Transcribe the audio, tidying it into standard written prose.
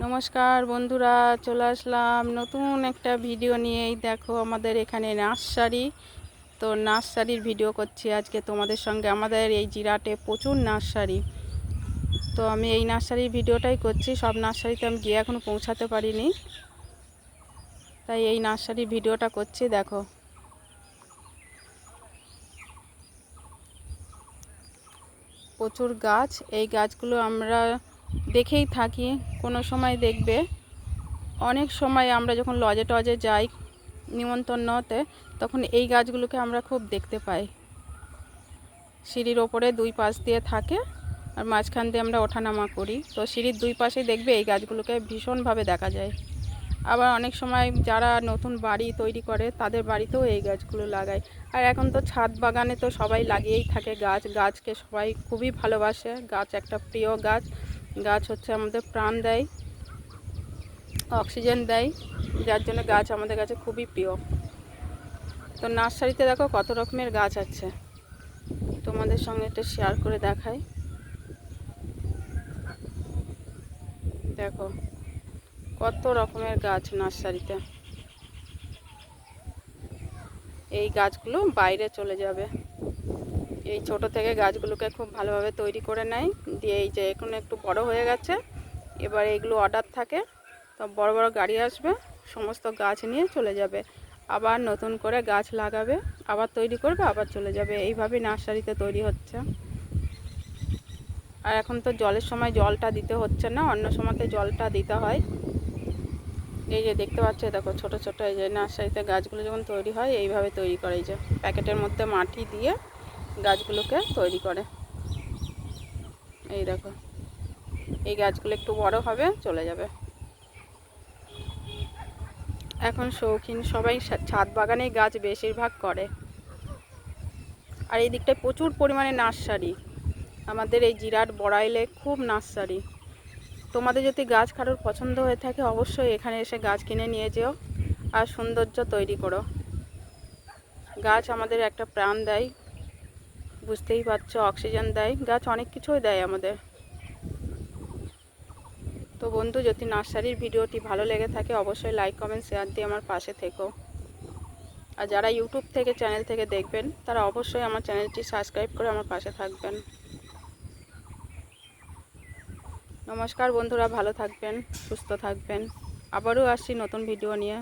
নমস্কার বন্ধুরা, চলে আসলাম নতুন একটা ভিডিও নিয়েই। দেখো আমাদের এখানে নার্সারি, তো নার্সারির ভিডিও করছি আজকে তোমাদের সঙ্গে। আমাদের এই জিরাটে প্রচুর নার্সারি, তো আমি এই নার্সারির ভিডিওটাই করছি। সব নার্সারিতে আমি গিয়ে এখনও পৌঁছাতে পারিনি, তাই এই নার্সারির ভিডিওটা করছি। দেখো প্রচুর গাছ, এই গাছগুলো আমরা দেখেই থাকি। কোনো সময় দেখবে অনেক সময় আমরা যখন লজে টজে যাই নিমন্ত্রণতে, তখন এই গাছগুলোকে আমরা খুব দেখতে পাই। সিঁড়ির ওপরে দুই পাশ দিয়ে থাকে আর মাঝখান দিয়ে আমরা ওঠানামা করি, তো সিঁড়ির দুই পাশে দেখবে এই গাছগুলোকে ভীষণভাবে দেখা যায়। আবার অনেক সময় যারা নতুন বাড়ি তৈরি করে তাদের বাড়িতেও এই গাছগুলো লাগায়। আর এখন তো ছাদ বাগানে তো সবাই লাগিয়েই থাকে গাছকে সবাই খুবই ভালোবাসে। গাছ একটা প্রিয় গাছ। গাছ হচ্ছে আমাদের প্রাণ দেয়, অক্সিজেন দেয়, যার জন্য গাছ আমাদের কাছে খুবই প্রিয়। তো নার্সারিতে দেখো কত রকমের গাছ আছে, তোমাদের সঙ্গে একটু শেয়ার করে দেখাই। দেখো কত রকমের গাছ নার্সারিতে। এই গাছগুলো বাইরে চলে যাবে। এই ছোট থেকে গাছগুলোকে খুব ভালোভাবে তৈরি করে নেয়, দিয়ে এই যে এখন একটু বড় হয়ে গেছে, এবার এইগুলো অর্ডার থাকে, তো বড় বড় গাড়ি আসবে, সমস্ত গাছ নিয়ে চলে যাবে। আবার নতুন করে গাছ লাগাবে, আবার তৈরি করবে, আবার চলে যাবে। এইভাবেই নার্সারিতে তৈরি হচ্ছে। আর এখন তো জলের সময় জলটা দিতে হচ্ছে না, অন্য সময়তে জলটা দিতে হয়। এই যে দেখতে পাচ্ছ, দেখো ছোট ছোট এই যে নার্সারিতে গাছগুলো যখন তৈরি হয় এইভাবে তৈরি করে। এই যে প্যাকেটের মধ্যে মাটি দিয়ে গাছগুলোকে তৈরি করে। এই দেখো এই গাছগুলো একটু বড় হবে, চলে যাবে। এখন শৌখিন সবাই ছাদ বাগানেই গাছ বেশিরভাগ করে। আর এই দিকটায় প্রচুর পরিমাণে নার্সারি। আমাদের এই জিরাট বড়াইলে খুব নার্সারি। তোমাদের যদি গাছ কারোর পছন্দ হয়ে থাকে অবশ্যই এখানে এসে গাছ কিনে নিয়ে যেও আর সৌন্দর্য তৈরি করো। গাছ আমাদের একটা প্রাণ দেয়, বুঝতেই পারছো, অক্সিজেন দেয়, গাছ অনেক কিছুই দেয় আমাদের। তো বন্ধু, যদি নার্সারির ভিডিওটি ভালো লেগে থাকে অবশ্যই লাইক কমেন্ট শেয়ার দিয়ে আমার পাশে থেকো। আর যারা ইউটিউব থেকে চ্যানেল থেকে দেখবেন তারা অবশ্যই আমার চ্যানেলটি সাবস্ক্রাইব করে আমার পাশে থাকবেন। নমস্কার বন্ধুরা, ভালো থাকবেন, সুস্থ থাকবেন। আবারও আসছি নতুন ভিডিও নিয়ে।